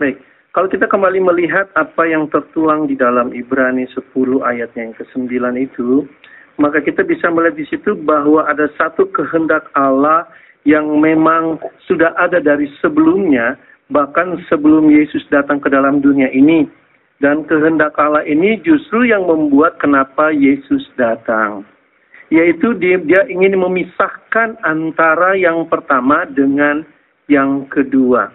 Baik, kalau kita kembali melihat apa yang tertuang di dalam Ibrani 10 ayatnya yang ke-9 itu, maka kita bisa melihat di situ bahwa ada satu kehendak Allah yang memang sudah ada dari sebelumnya, bahkan sebelum Yesus datang ke dalam dunia ini. Dan kehendak Allah ini justru yang membuat kenapa Yesus datang. Yaitu dia ingin memisahkan antara yang pertama dengan yang kedua.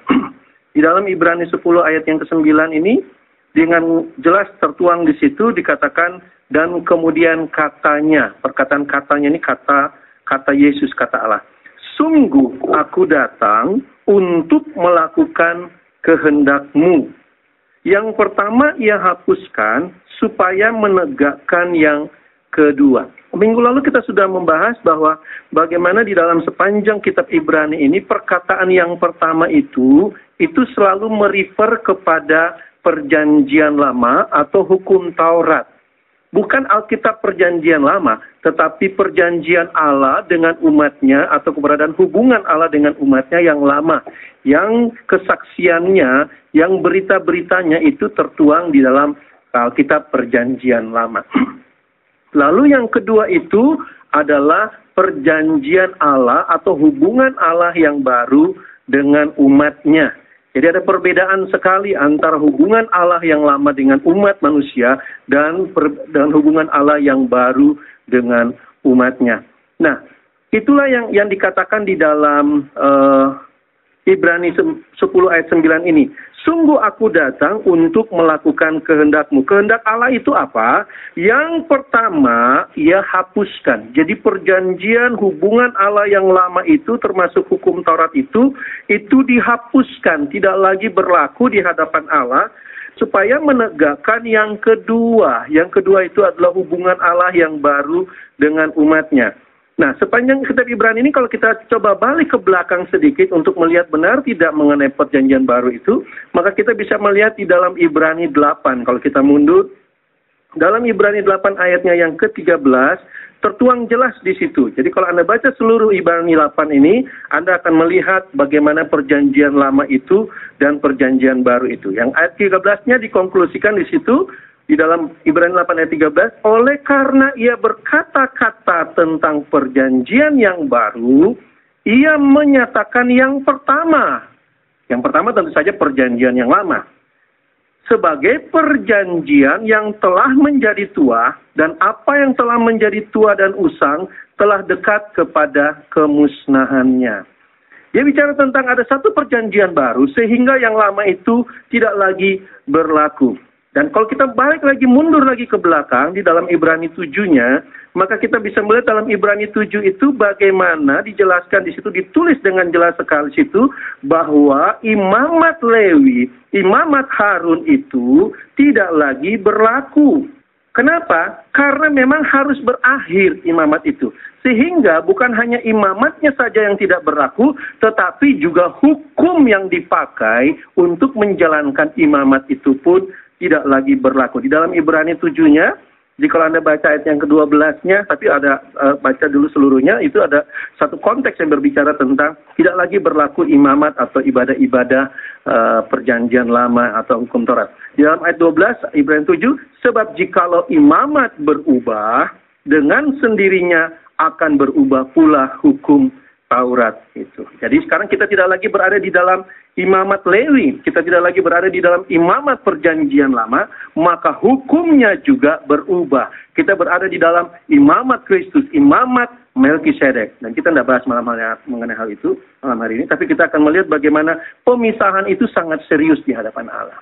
Di dalam Ibrani 10 ayat yang ke-9 ini, dengan jelas tertuang di situ dikatakan, dan kemudian katanya, perkataan katanya ini kata Yesus, kata Allah. Sungguh aku datang untuk melakukan kehendak-Mu. Yang pertama ia hapuskan supaya menegakkan yang kedua. Minggu lalu kita sudah membahas bahwa bagaimana di dalam sepanjang kitab Ibrani ini perkataan yang pertama itu selalu merefer kepada perjanjian lama atau hukum Taurat. Bukan Alkitab perjanjian lama, tetapi perjanjian Allah dengan umatnya atau keberadaan hubungan Allah dengan umatnya yang lama. Yang kesaksiannya, yang berita-beritanya itu tertuang di dalam Alkitab perjanjian lama. Lalu yang kedua itu adalah perjanjian Allah atau hubungan Allah yang baru dengan umatnya. Jadi ada perbedaan sekali antara hubungan Allah yang lama dengan umat manusia dan hubungan Allah yang baru dengan umatnya. Nah, itulah yang dikatakan di dalam Ibrani 10 ayat 9 ini. Sungguh aku datang untuk melakukan kehendak-Mu. Kehendak Allah itu apa? Yang pertama, ia hapuskan. Jadi perjanjian hubungan Allah yang lama itu, termasuk hukum Taurat itu dihapuskan. Tidak lagi berlaku di hadapan Allah, supaya menegakkan yang kedua. Yang kedua itu adalah hubungan Allah yang baru dengan umatnya. Nah, sepanjang kitab Ibrani ini kalau kita coba balik ke belakang sedikit untuk melihat benar tidak mengenai perjanjian baru itu, maka kita bisa melihat di dalam Ibrani 8. Kalau kita mundur, dalam Ibrani 8 ayatnya yang ke-13, tertuang jelas di situ. Jadi kalau Anda baca seluruh Ibrani 8 ini, Anda akan melihat bagaimana perjanjian lama itu dan perjanjian baru itu. Yang ayat 13-nya dikonklusikan di situ, di dalam Ibrani 8 ayat 13, oleh karena ia berkata-kata tentang perjanjian yang baru, ia menyatakan yang pertama. Yang pertama tentu saja perjanjian yang lama. Sebagai perjanjian yang telah menjadi tua, dan apa yang telah menjadi tua dan usang, telah dekat kepada kemusnahannya. Dia bicara tentang ada satu perjanjian baru, sehingga yang lama itu tidak lagi berlaku. Dan kalau kita balik lagi, mundur lagi ke belakang, di dalam Ibrani 7-nya, maka kita bisa melihat dalam Ibrani 7 itu bagaimana dijelaskan di situ, ditulis dengan jelas sekali situ, bahwa imamat Lewi, imamat Harun itu tidak lagi berlaku. Kenapa? Karena memang harus berakhir imamat itu. Sehingga bukan hanya imamatnya saja yang tidak berlaku, tetapi juga hukum yang dipakai untuk menjalankan imamat itu pun tidak lagi berlaku. Di dalam Ibrani 7-nya, jika Anda baca ayat yang ke-12-nya, tapi ada baca dulu seluruhnya, itu ada satu konteks yang berbicara tentang tidak lagi berlaku imamat atau ibadah-ibadah perjanjian lama atau hukum Taurat. Di dalam ayat 12, Ibrani 7, sebab jikalau imamat berubah, dengan sendirinya akan berubah pula hukum Taurat itu. Jadi sekarang kita tidak lagi berada di dalam imamat Lewi, kita tidak lagi berada di dalam imamat perjanjian lama, maka hukumnya juga berubah. Kita berada di dalam imamat Kristus, imamat Melkisedek. Dan kita tidak bahas mengenai hal itu malam hari ini, tapi kita akan melihat bagaimana pemisahan itu sangat serius di hadapan Allah.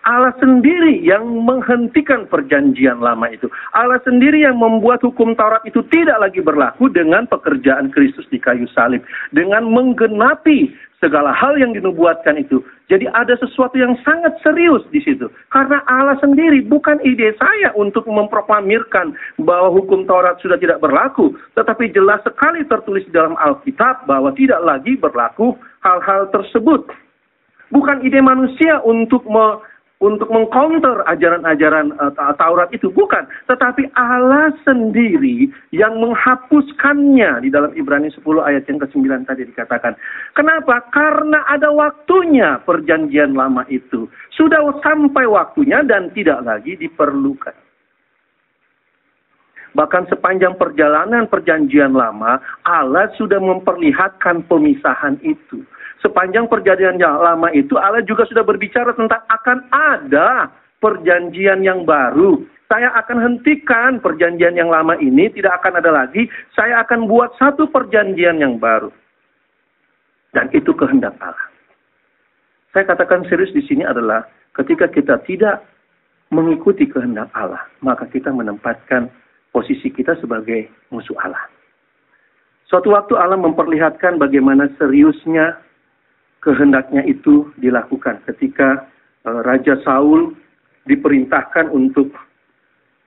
Allah sendiri yang menghentikan perjanjian lama itu. Allah sendiri yang membuat hukum Taurat itu tidak lagi berlaku dengan pekerjaan Kristus di kayu salib. Dengan menggenapi segala hal yang dinubuatkan itu. Jadi ada sesuatu yang sangat serius di situ. Karena Allah sendiri, bukan ide saya untuk memproklamirkan bahwa hukum Taurat sudah tidak berlaku. Tetapi jelas sekali tertulis di dalam Alkitab bahwa tidak lagi berlaku hal-hal tersebut. Bukan ide manusia untuk untuk mengcounter ajaran-ajaran Taurat itu. Bukan. Tetapi Allah sendiri yang menghapuskannya di dalam Ibrani 10 ayat yang ke-9 tadi dikatakan. Kenapa? Karena ada waktunya perjanjian lama itu. Sudah sampai waktunya dan tidak lagi diperlukan. Bahkan sepanjang perjalanan perjanjian lama, Allah sudah memperlihatkan pemisahan itu. Sepanjang perjanjian lama itu, Allah juga sudah berbicara tentang akan ada perjanjian yang baru. Saya akan hentikan perjanjian yang lama ini, tidak akan ada lagi. Saya akan buat satu perjanjian yang baru. Dan itu kehendak Allah. Saya katakan serius di sini adalah ketika kita tidak mengikuti kehendak Allah, maka kita menempatkan posisi kita sebagai musuh Allah. Suatu waktu Allah memperlihatkan bagaimana seriusnya kehendaknya itu dilakukan ketika Raja Saul diperintahkan untuk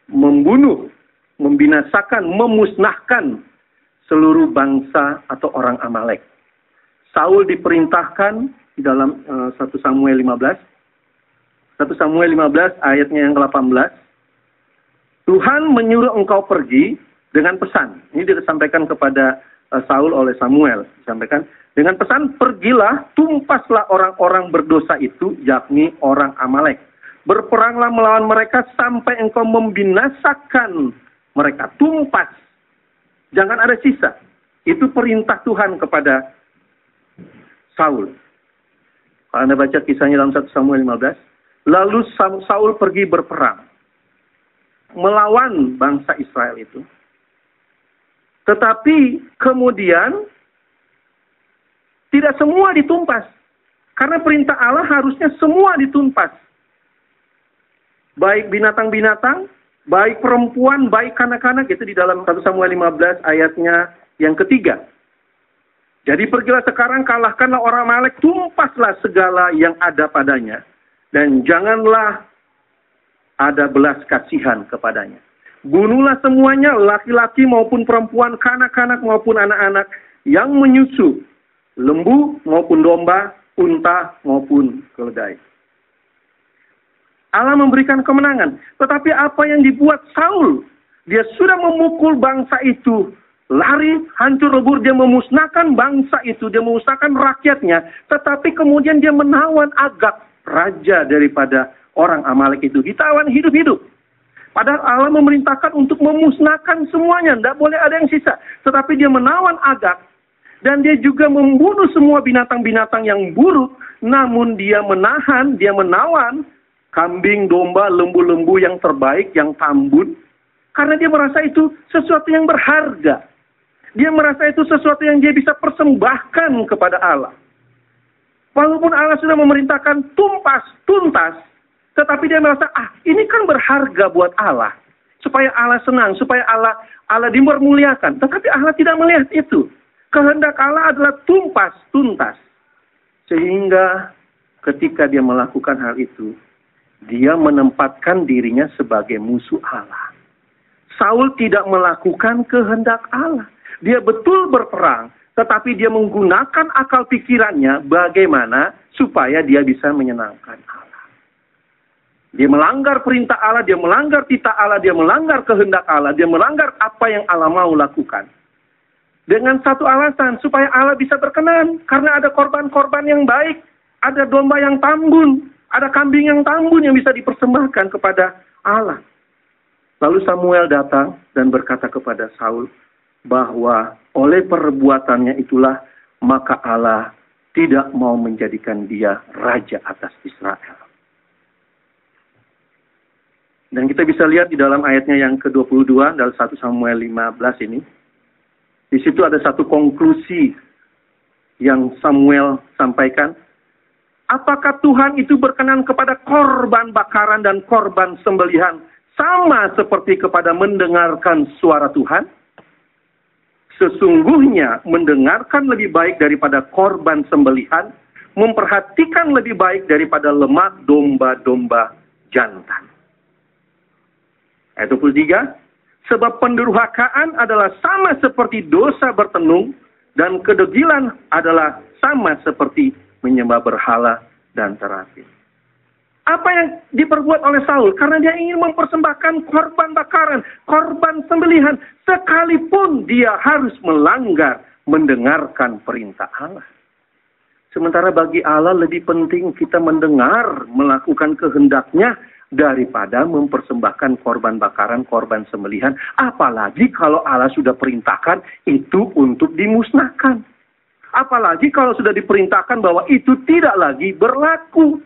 membunuh, membinasakan, memusnahkan seluruh bangsa atau orang Amalek. Saul diperintahkan di dalam 1 Samuel 15. 1 Samuel 15 ayatnya yang ke-18. Tuhan menyuruh engkau pergi dengan pesan. Ini disampaikan kepada Saul oleh Samuel. Disampaikan dengan pesan, pergilah, tumpaslah orang-orang berdosa itu, yakni orang Amalek. Berperanglah melawan mereka sampai engkau membinasakan mereka. Tumpas. Jangan ada sisa. Itu perintah Tuhan kepada Saul. Kalau Anda baca kisahnya dalam 1 Samuel 15. Lalu Saul pergi berperang. Melawan bangsa Israel itu. Tetapi kemudian tidak semua ditumpas. Karena perintah Allah harusnya semua ditumpas. Baik binatang-binatang, baik perempuan, baik kanak-kanak. Itu di dalam 1 Samuel 15 ayatnya yang ketiga. Jadi pergilah sekarang, kalahkanlah orang Amalek, tumpaslah segala yang ada padanya. Dan janganlah ada belas kasihan kepadanya. Bunuhlah semuanya, laki-laki maupun perempuan, kanak-kanak maupun anak-anak yang menyusu, lembu maupun domba, unta maupun keledai. Allah memberikan kemenangan. Tetapi apa yang dibuat Saul? Dia sudah memukul bangsa itu. Lari, hancur lebur, dia memusnahkan bangsa itu. Dia memusnahkan rakyatnya. Tetapi kemudian dia menawan Agag, raja daripada orang Amalek itu. Ditawan hidup-hidup. Padahal Allah memerintahkan untuk memusnahkan semuanya. Tidak boleh ada yang sisa. Tetapi dia menawan Agag. Dan dia juga membunuh semua binatang-binatang yang buruk. Namun dia menahan, dia menawan kambing, domba, lembu-lembu yang terbaik, yang tambun. Karena dia merasa itu sesuatu yang berharga. Dia merasa itu sesuatu yang dia bisa persembahkan kepada Allah. Walaupun Allah sudah memerintahkan tumpas, tuntas. Tetapi dia merasa, ini kan berharga buat Allah. Supaya Allah senang, supaya Allah dipermuliakan. Tetapi Allah tidak melihat itu. Kehendak Allah adalah tumpas, tuntas. Sehingga ketika dia melakukan hal itu, dia menempatkan dirinya sebagai musuh Allah. Saul tidak melakukan kehendak Allah. Dia betul berperang, tetapi dia menggunakan akal pikirannya bagaimana supaya dia bisa menyenangkan Allah. Dia melanggar perintah Allah, dia melanggar titah Allah, dia melanggar kehendak Allah, dia melanggar apa yang Allah mau lakukan. Dengan satu alasan, supaya Allah bisa berkenan. Karena ada korban-korban yang baik, ada domba yang tambun, ada kambing yang tambun yang bisa dipersembahkan kepada Allah. Lalu Samuel datang dan berkata kepada Saul bahwa oleh perbuatannya itulah maka Allah tidak mau menjadikan dia raja atas Israel. Dan kita bisa lihat di dalam ayatnya yang ke-22 dalam 1 Samuel 15 ini. Di situ ada satu konklusi yang Samuel sampaikan. Apakah Tuhan itu berkenan kepada korban bakaran dan korban sembelihan sama seperti kepada mendengarkan suara Tuhan? Sesungguhnya mendengarkan lebih baik daripada korban sembelihan, memperhatikan lebih baik daripada lemak domba-domba jantan. Ayat 23, sebab pendurhakaan adalah sama seperti dosa bertenung, dan kedegilan adalah sama seperti menyembah berhala dan terapi. Apa yang diperbuat oleh Saul? Karena dia ingin mempersembahkan korban bakaran, korban sembelihan, sekalipun dia harus melanggar mendengarkan perintah Allah. Sementara bagi Allah lebih penting kita mendengar, melakukan kehendaknya, daripada mempersembahkan korban bakaran, korban sembelihan. Apalagi kalau Allah sudah perintahkan itu untuk dimusnahkan. Apalagi kalau sudah diperintahkan bahwa itu tidak lagi berlaku.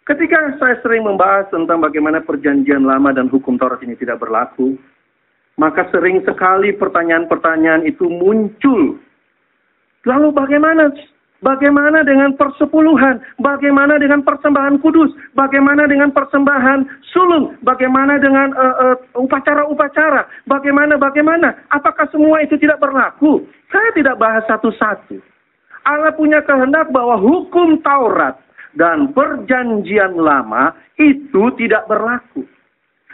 Ketika saya sering membahas tentang bagaimana perjanjian lama dan hukum Taurat ini tidak berlaku, maka sering sekali pertanyaan-pertanyaan itu muncul. Lalu bagaimana? Bagaimana dengan persepuluhan? Bagaimana dengan persembahan kudus? Bagaimana dengan persembahan sulung? Bagaimana dengan upacara-upacara? Bagaimana? Apakah semua itu tidak berlaku? Saya tidak bahas satu-satu. Allah punya kehendak bahwa hukum Taurat dan perjanjian lama itu tidak berlaku.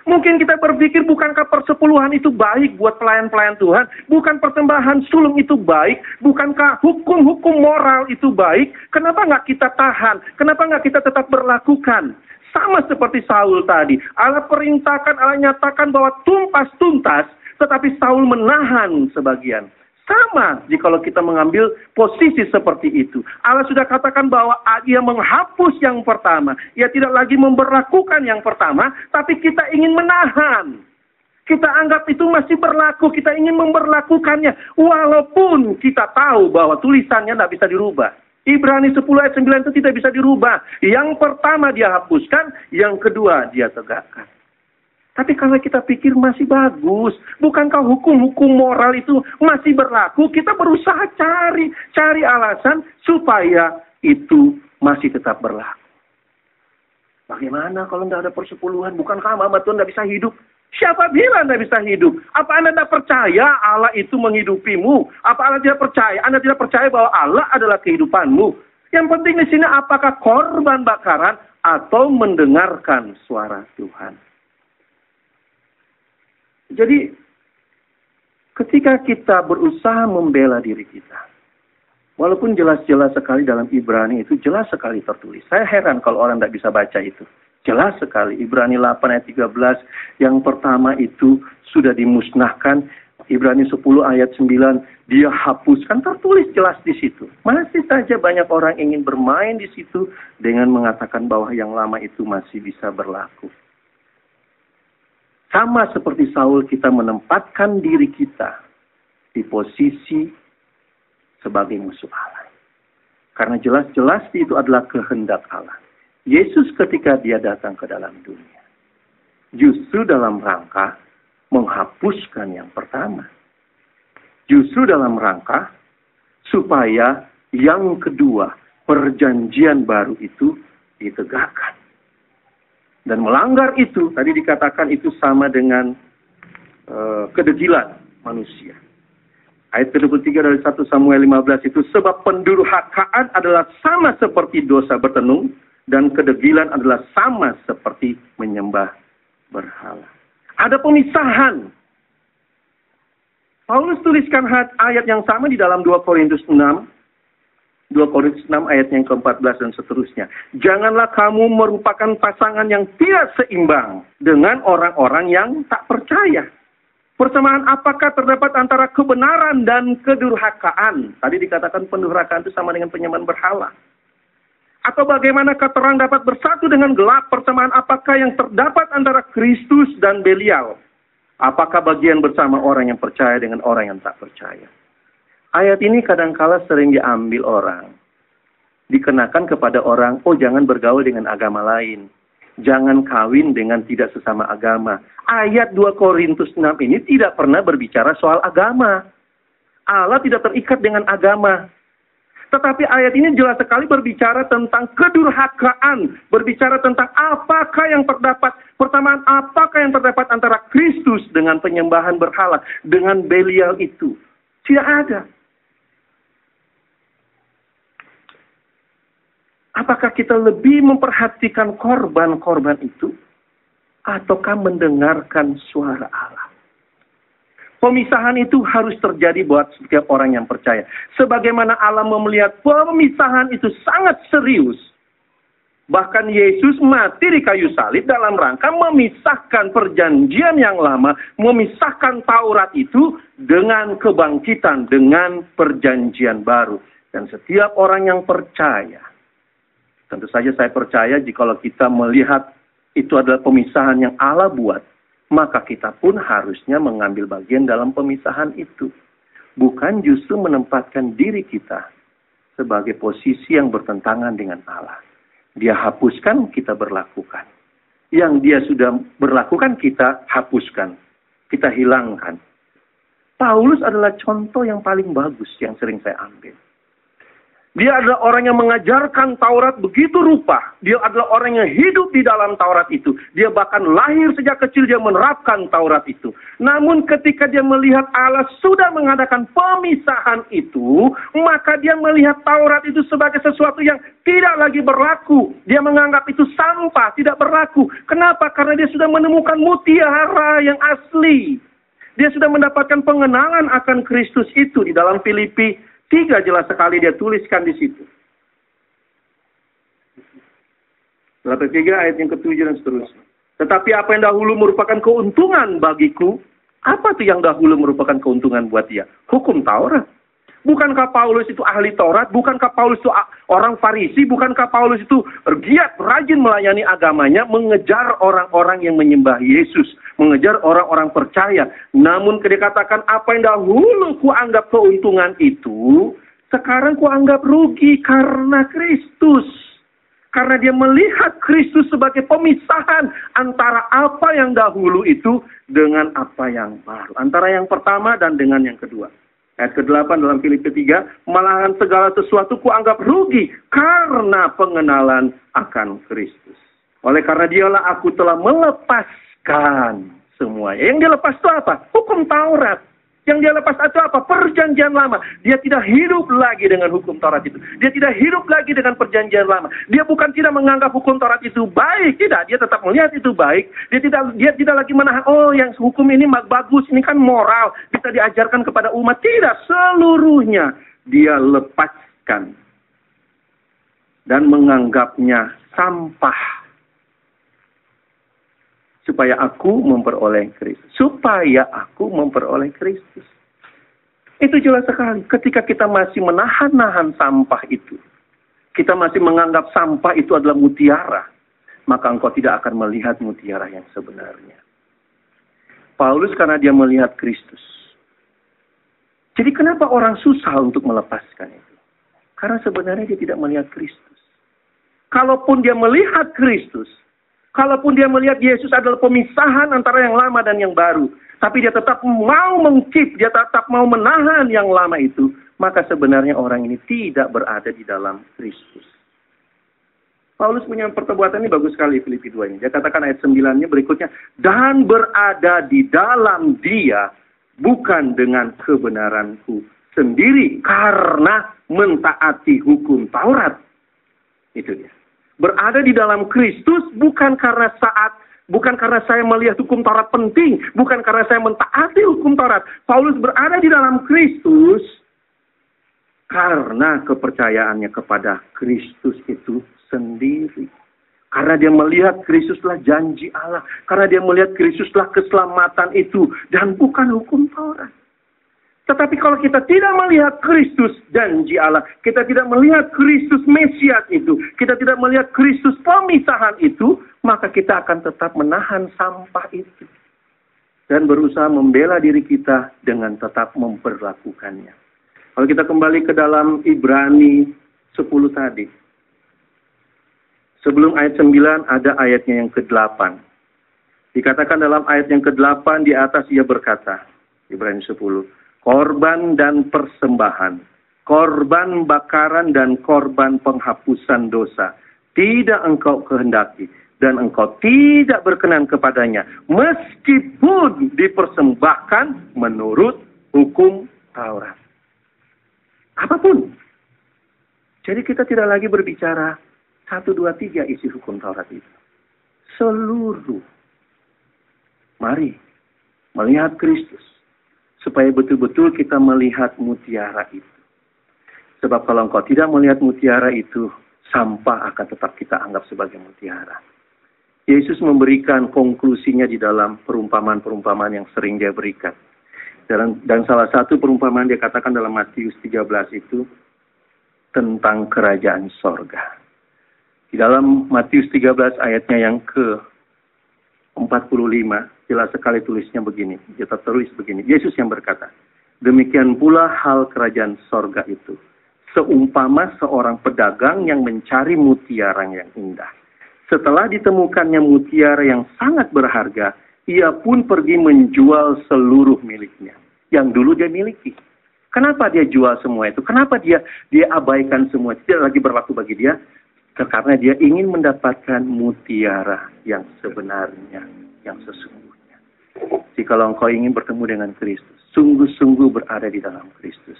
Mungkin kita berpikir, bukankah persepuluhan itu baik buat pelayan-pelayan Tuhan? Bukan persembahan sulung itu baik? Bukankah hukum-hukum moral itu baik? Kenapa nggak kita tahan? Kenapa nggak kita tetap berlakukan? Sama seperti Saul tadi. Allah perintahkan, Allah nyatakan bahwa tuntas, tetapi Saul menahan sebagian. Sama jikalau kita mengambil posisi seperti itu. Allah sudah katakan bahwa Ia menghapus yang pertama. Ia tidak lagi memberlakukan yang pertama, tapi kita ingin menahan. Kita anggap itu masih berlaku, kita ingin memberlakukannya. Walaupun kita tahu bahwa tulisannya tidak bisa dirubah. Ibrani 10 ayat 9 itu tidak bisa dirubah. Yang pertama dia hapuskan, yang kedua dia tegakkan. Tapi kalau kita pikir masih bagus, bukankah hukum-hukum moral itu masih berlaku? Kita berusaha cari alasan supaya itu masih tetap berlaku. Bagaimana kalau tidak ada persepuluhan? Bukankah hamba Tuhan tidak bisa hidup? Siapa bilang tidak bisa hidup? Apa Anda tidak percaya Allah itu menghidupimu? Apa Anda tidak percaya? Anda tidak percaya bahwa Allah adalah kehidupanmu? Yang penting di sini apakah korban bakaran atau mendengarkan suara Tuhan? Jadi, ketika kita berusaha membela diri kita, walaupun jelas-jelas sekali dalam Ibrani itu, jelas sekali tertulis. Saya heran kalau orang tidak bisa baca itu. Jelas sekali, Ibrani 8 ayat 13, yang pertama itu sudah dimusnahkan. Ibrani 10 ayat 9, dia hapuskan, tertulis jelas di situ. Masih saja banyak orang ingin bermain di situ dengan mengatakan bahwa yang lama itu masih bisa berlaku. Sama seperti Saul, kita menempatkan diri kita di posisi sebagai musuh Allah. Karena jelas-jelas itu adalah kehendak Allah. Yesus ketika dia datang ke dalam dunia, justru dalam rangka menghapuskan yang pertama. Justru dalam rangka supaya yang kedua, perjanjian baru itu ditegakkan. Dan melanggar itu, tadi dikatakan itu sama dengan kedegilan manusia. Ayat 23 dari 1 Samuel 15 itu, sebab pendurhakaan adalah sama seperti dosa bertenung, dan kedegilan adalah sama seperti menyembah berhala. Ada pemisahan. Paulus tuliskan ayat yang sama di dalam 2 Korintus 6. 2 Korintus 6 ayat yang ke-14 dan seterusnya. Janganlah kamu merupakan pasangan yang tidak seimbang dengan orang-orang yang tak percaya. Persamaan apakah terdapat antara kebenaran dan kedurhakaan? Tadi dikatakan pendurhakaan itu sama dengan penyembahan berhala. Atau bagaimana terang dapat bersatu dengan gelap? Persamaan apakah yang terdapat antara Kristus dan Belial? Apakah bagian bersama orang yang percaya dengan orang yang tak percaya? Ayat ini kadangkala sering diambil orang. Dikenakan kepada orang, oh jangan bergaul dengan agama lain. Jangan kawin dengan tidak sesama agama. Ayat 2 Korintus 6 ini tidak pernah berbicara soal agama. Allah tidak terikat dengan agama. Tetapi ayat ini jelas sekali berbicara tentang kedurhakaan. Berbicara tentang apakah yang terdapat, persamaan apakah yang terdapat antara Kristus dengan penyembahan berhala, dengan Belial itu. Tidak ada. Apakah kita lebih memperhatikan korban-korban itu? Ataukah mendengarkan suara Allah? Pemisahan itu harus terjadi buat setiap orang yang percaya. Sebagaimana Allah melihat pemisahan itu sangat serius. Bahkan Yesus mati di kayu salib dalam rangka memisahkan perjanjian yang lama, memisahkan Taurat itu dengan kebangkitan, dengan perjanjian baru. Dan setiap orang yang percaya, tentu saja saya percaya jikalau kita melihat itu adalah pemisahan yang Allah buat, maka kita pun harusnya mengambil bagian dalam pemisahan itu. Bukan justru menempatkan diri kita sebagai posisi yang bertentangan dengan Allah. Dia hapuskan, kita berlakukan. Yang dia sudah berlakukan, kita hapuskan. Kita hilangkan. Paulus adalah contoh yang paling bagus yang sering saya ambil. Dia adalah orang yang mengajarkan Taurat begitu rupa. Dia adalah orang yang hidup di dalam Taurat itu. Dia bahkan lahir sejak kecil dia menerapkan Taurat itu. Namun ketika dia melihat Allah sudah mengadakan pemisahan itu, maka dia melihat Taurat itu sebagai sesuatu yang tidak lagi berlaku. Dia menganggap itu sampah, tidak berlaku. Kenapa? Karena dia sudah menemukan mutiara yang asli. Dia sudah mendapatkan pengenalan akan Kristus itu di dalam Filipi 3 jelas sekali dia tuliskan di situ. Filipi 3 ayat yang ke-7 dan seterusnya. Tetapi apa yang dahulu merupakan keuntungan bagiku, apa itu yang dahulu merupakan keuntungan buat dia? Hukum Taurat. Bukankah Paulus itu ahli Taurat? Bukankah Paulus itu orang Farisi? Bukankah Paulus itu giat, rajin melayani agamanya, mengejar orang-orang yang menyembah Yesus, mengejar orang-orang percaya. Namun ketika dikatakan apa yang dahulu kuanggap keuntungan itu, sekarang kuanggap rugi karena Kristus. Karena dia melihat Kristus sebagai pemisahan antara apa yang dahulu itu dengan apa yang baru. Antara yang pertama dan dengan yang kedua. Ayat ke-8 dalam Filipi 3, malahan segala sesuatu kuanggap rugi karena pengenalan akan Kristus. Oleh karena dialah aku telah melepaskan semuanya. Yang dia lepas itu apa? Hukum Taurat. Yang dia lepas itu apa? Perjanjian lama. Dia tidak hidup lagi dengan hukum Taurat itu. Dia tidak hidup lagi dengan perjanjian lama. Dia bukan tidak menganggap hukum Taurat itu baik. Tidak, dia tetap melihat itu baik. Dia tidak lagi menahan, oh yang hukum ini bagus, ini kan moral. Bisa diajarkan kepada umat. Tidak, seluruhnya dia lepaskan. Dan menganggapnya sampah. Supaya aku memperoleh Kristus. Supaya aku memperoleh Kristus. Itu jelas sekali. Ketika kita masih menahan-nahan sampah itu. Kita masih menganggap sampah itu adalah mutiara. Maka engkau tidak akan melihat mutiara yang sebenarnya. Paulus karena dia melihat Kristus. Jadi kenapa orang susah untuk melepaskan itu? Karena sebenarnya dia tidak melihat Kristus. Kalaupun dia melihat Kristus. Kalaupun dia melihat Yesus adalah pemisahan antara yang lama dan yang baru. Tapi dia tetap mau mengkeep, dia tetap mau menahan yang lama itu. Maka sebenarnya orang ini tidak berada di dalam Kristus. Paulus punya pertobatan ini bagus sekali Filipi 2 ini. Dia katakan ayat 9-nya berikutnya. Dan berada di dalam dia bukan dengan kebenaranku sendiri. Karena mentaati hukum Taurat. Itu dia. Berada di dalam Kristus bukan karena saya melihat hukum Taurat penting, bukan karena saya mentaati hukum Taurat. Paulus berada di dalam Kristus karena kepercayaannya kepada Kristus itu sendiri. Karena dia melihat Kristuslah janji Allah, karena dia melihat Kristuslah keselamatan itu dan bukan hukum Taurat. Tetapi kalau kita tidak melihat Kristus janji Allah, kita tidak melihat Kristus Mesias itu, kita tidak melihat Kristus pemisahan itu, maka kita akan tetap menahan sampah itu. Dan berusaha membela diri kita dengan tetap memperlakukannya. Kalau kita kembali ke dalam Ibrani 10 tadi. Sebelum ayat 9 ada ayatnya yang ke-8. Dikatakan dalam ayat yang ke-8 di atas ia berkata, Ibrani 10. Korban dan persembahan, korban bakaran dan korban penghapusan dosa, tidak engkau kehendaki dan engkau tidak berkenan kepadanya, meskipun dipersembahkan menurut hukum Taurat. Apapun. Jadi kita tidak lagi berbicara 1, 2, 3 isi hukum Taurat itu. Seluruh. Mari melihat Kristus. Supaya betul-betul kita melihat mutiara itu. Sebab kalau engkau tidak melihat mutiara itu, sampah akan tetap kita anggap sebagai mutiara. Yesus memberikan konklusinya di dalam perumpamaan-perumpamaan yang sering dia berikan. Dan salah satu perumpamaan dia katakan dalam Matius 13 itu tentang kerajaan sorga. Di dalam Matius 13 ayatnya yang ke-45, jelas sekali tulisnya begini. Kita tulis begini, Yesus yang berkata, demikian pula hal kerajaan sorga itu. Seumpama seorang pedagang yang mencari mutiara yang indah. Setelah ditemukannya mutiara yang sangat berharga, ia pun pergi menjual seluruh miliknya. Yang dulu dia miliki. Kenapa dia jual semua itu? Kenapa dia abaikan semua? Tidak lagi berlaku bagi dia. Karena dia ingin mendapatkan mutiara yang sebenarnya, yang sesungguhnya. Jikalau engkau ingin bertemu dengan Kristus, sungguh-sungguh berada di dalam Kristus.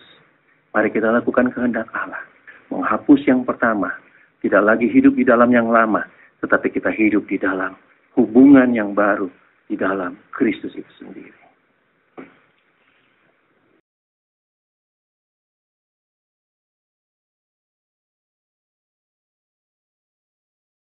Mari kita lakukan kehendak Allah. Menghapus yang pertama. Tidak lagi hidup di dalam yang lama. Tetapi kita hidup di dalam hubungan yang baru. Di dalam Kristus itu sendiri.